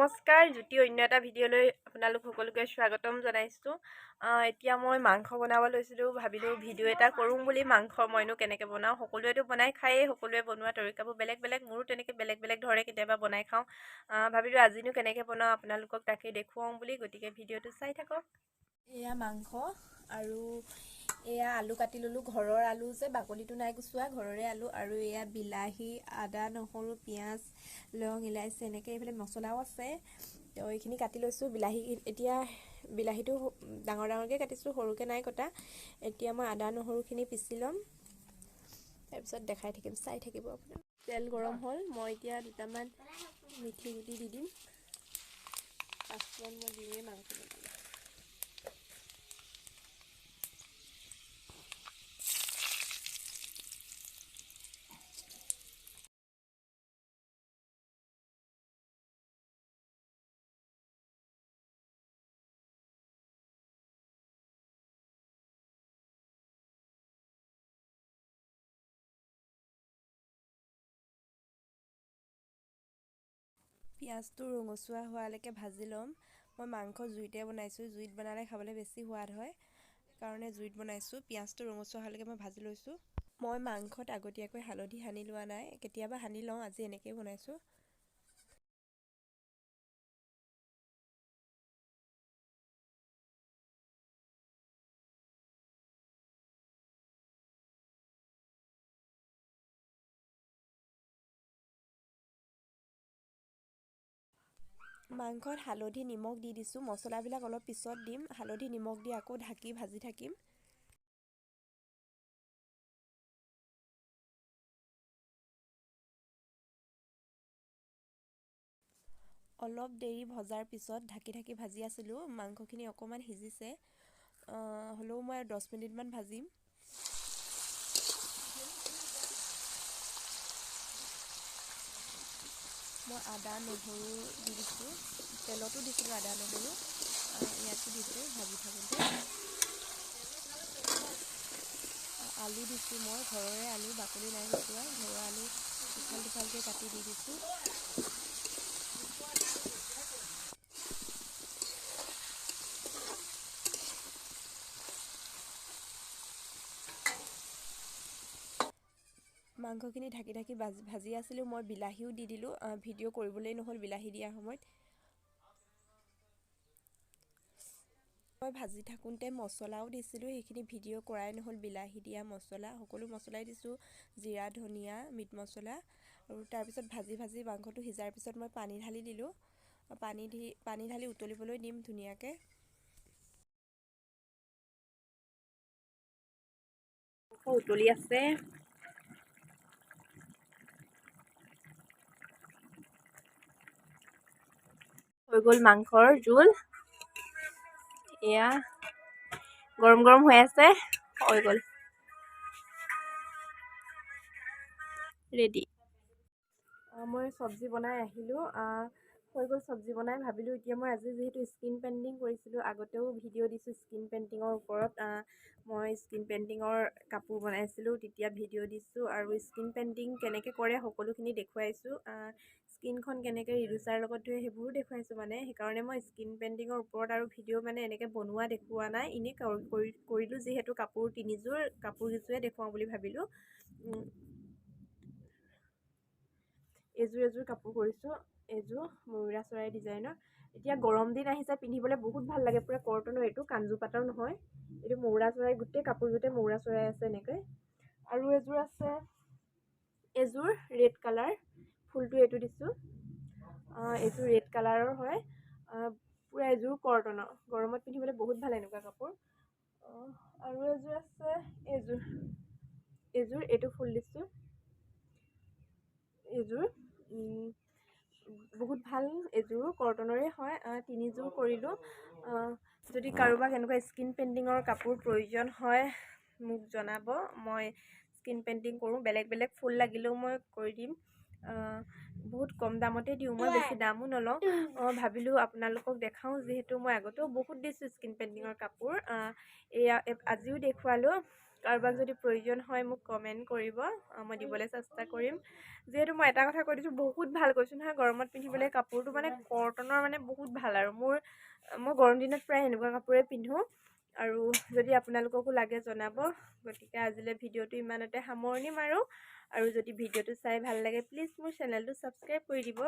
নমস্কাৰ জ্যোতি অন্য এটা ভিডিঅ'লৈ আপোনালোক সকলোকে স্বাগতম জনাইছোঁ। এতিয়া মই মাংস বনাব লৈছিলোঁ, ভাবিলোঁ ভিডিঅ' এটা কৰোঁ বুলি। মাংস মইনো কেনেকৈ বনাওঁ, সকলোৱেতো বনাই খায়েই, সকলোৱে বনোৱা তৰিকাবোৰ বেলেগ বেলেগ, মোৰো তেনেকৈ বেলেগ বেলেগ ধৰণে কেতিয়াবা বনাই খাওঁ। ভাবিলোঁ আজিনো কেনেকৈ বনাওঁ আপোনালোকক তাকেই দেখুৱাওঁ বুলি, গতিকে ভিডিঅ'টো চাই থাকক। এয়া মাংস আৰু এয়া আলু কাটি ল'লোঁ, ঘৰৰ আলু যে বাকলিটো নাই গুচোৱা, ঘৰৰে আলু। আৰু এয়া বিলাহী, আদা, নহৰু, পিঁয়াজ, লং, ইলাইচি এনেকৈ এইফালে মছলাও আছে। তো এইখিনি কাটি লৈছোঁ। এতিয়া বিলাহীটো ডাঙৰ ডাঙৰকৈ কাটিছোঁ, সৰুকৈ নাই কটা। এতিয়া মই আদা নহৰুখিনি পিচি ল'ম, তাৰপিছত দেখাই থাকিম, চাই থাকিব আপোনাৰ। তেল গৰম হ'ল, মই এতিয়া দুটামান মিঠি গুটি দি দিম। পাঁচফোৰণ মই দিমেই মাংস বনালে। পিঁয়াজটো ৰঙচুৱা হোৱালৈকে ভাজি ল'ম। মই মাংস জুইতে বনাইছোঁ, জুইত বনালে খাবলৈ বেছি সোৱাদ হয়, সেইকাৰণে জুইত বনাইছোঁ। পিঁয়াজটো ৰঙচুৱা হোৱালৈকে মই ভাজি লৈছোঁ। মই মাংসত আগতীয়াকৈ হালধি সানি লোৱা নাই, কেতিয়াবা সানি লওঁ, আজি এনেকৈয়ে বনাইছোঁ। মাংসত হালধি নিমখ দি দিছোঁ, মছলাবিলাক অলপ পিছত দিম। হালধি নিমখ দি আকৌ ঢাকি ভাজি থাকিম। অলপ দেৰি ভজাৰ পিছত ঢাকি ভাজি আছিলোঁ, মাংসখিনি অকণমান সিজিছে, হ'লেও মই 10 মিনিটমান ভাজিম। মই আদা নহৰু দি দিছোঁ, তেলতো দিছিলোঁ আদা নহৰু, ইয়াতো দিছোঁ ভাজি থাকোঁতে। আলু দিছোঁ, মই ঘৰৰে আলু, বাকলি নাই গুচোৱা, ঘৰৰ আলু ইফাল সিফালকৈ কাটি দি দিছোঁ। মাংসখিনি ঢাকি ভাজি আছিলোঁ, মই বিলাহীও দি দিলোঁ। ভিডিঅ' কৰিবলৈ নহ'ল বিলাহী দিয়াৰ সময়ত। মই ভাজি থাকোঁতে মছলাও দিছিলোঁ, সেইখিনি ভিডিঅ' কৰাই নহ'ল। বিলাহী দিয়া মছলা, সকলো মছলাই দিছোঁ, জিৰা, ধনিয়া, মিট মছলা। আৰু তাৰপিছত ভাজি মাংসটো সিজাৰ পিছত মই পানী ঢালি দিলোঁ। পানী ঢালি উতলিবলৈ দিম ধুনীয়াকৈ। উতলি আছে। হৈ গ'ল মাংসৰ জোল, এয়া গৰম গৰম হৈ আছে, হৈ গ'ল ৰেডি। মই চব্জি বনাই আহিলোঁ, হৈ গ'ল চব্জি বনাই। ভাবিলোঁ এতিয়া মই আজি যিহেতু স্কিন পেইণ্টিং কৰিছিলোঁ, আগতেও ভিডিঅ' দিছোঁ স্কিন পেইণ্টিঙৰ ওপৰত। মই স্কিন পেইণ্টিঙৰ কাপোৰ বনাইছিলোঁ, তেতিয়া ভিডিঅ' দিছোঁ, আৰু স্কিন পেইণ্টিং কেনেকৈ কৰে সকলোখিনি দেখুৱাইছোঁ। স্কিনখন কেনেকৈ ৰিডুচাৰ লগত ধুৱে সেইবোৰো দেখুৱাইছোঁ, মানে সেইকাৰণে মই স্কিন পেইণ্টিঙৰ ওপৰত আৰু ভিডিঅ' মানে এনেকৈ বনোৱা দেখুওৱা নাই। এনেই কৰিলোঁ যিহেতু কাপোৰ তিনিযোৰ, কাপোৰকেইযোৰে দেখুৱাওঁ বুলি ভাবিলোঁ। এযোৰ কাপোৰ কৰিছোঁ, এযোৰ ময়ূৰা চৰাই ডিজাইনৰ। এতিয়া গৰম দিন আহিছে, পিন্ধিবলৈ বহুত ভাল লাগে, পূৰা কটনৰ। এইটো কাঞ্জু পাতৰ নহয়, এইটো ময়ূৰা চৰাই, গোটেই কাপোৰযোৰতে ময়ূৰা চৰাই আছে এনেকৈ। আৰু এযোৰ আছে, এযোৰ ৰেড কালাৰ, ফুলটো এইটো দিছোঁ। এইযোৰ ৰেড কালাৰৰ হয়, পূৰা এযোৰ কটনৰ, গৰমত পিন্ধিবলৈ বহুত ভাল এনেকুৱা কাপোৰ। আৰু এযোৰ আছে, এযোৰ এইটো ফুল দিছোঁ, এইযোৰ বহুত ভাল, এযোৰো কটনৰে হয়। তিনিযোৰ কৰিলোঁ। যদি কাৰোবাক এনেকুৱা স্কিন পেইণ্টিঙৰ কাপোৰ প্ৰয়োজন হয় মোক জনাব, মই স্কিন পেইণ্টিং কৰোঁ। বেলেগ বেলেগ ফুল লাগিলেও মই কৰি দিম। বহুত কম দামতে দিওঁ, মই বেছি দামো নলওঁ। ভাবিলোঁ আপোনালোকক দেখাওঁ, যিহেতু মই আগতেও বহুত দিছোঁ স্কিন পেইণ্টিঙৰ কাপোৰ। এয়া আজিও দেখুৱালোঁ। কাৰোবাক যদি প্ৰয়োজন হয় মোক কমেণ্ট কৰিব, মই দিবলৈ চেষ্টা কৰিম। যিহেতু মই এটা কথা কৈ দিছোঁ, বহুত ভাল কৈছোঁ নহয়, গৰমত পিন্ধিবলৈ কাপোৰটো মানে কটনৰ মানে বহুত ভাল। আৰু মই গৰম দিনত প্ৰায় এনেকুৱা কাপোৰে পিন্ধোঁ। আৰু যদি আপোনালোককো লাগে জনাব। গতিকে আজিলৈ ভিডিঅ'টো ইমানতে সামৰণি মাৰোঁ। আৰু যদি ভিডিঅ'টো চাই ভাল লাগে প্লিজ মোৰ চেনেলটো ছাবস্ক্ৰাইব কৰি দিব।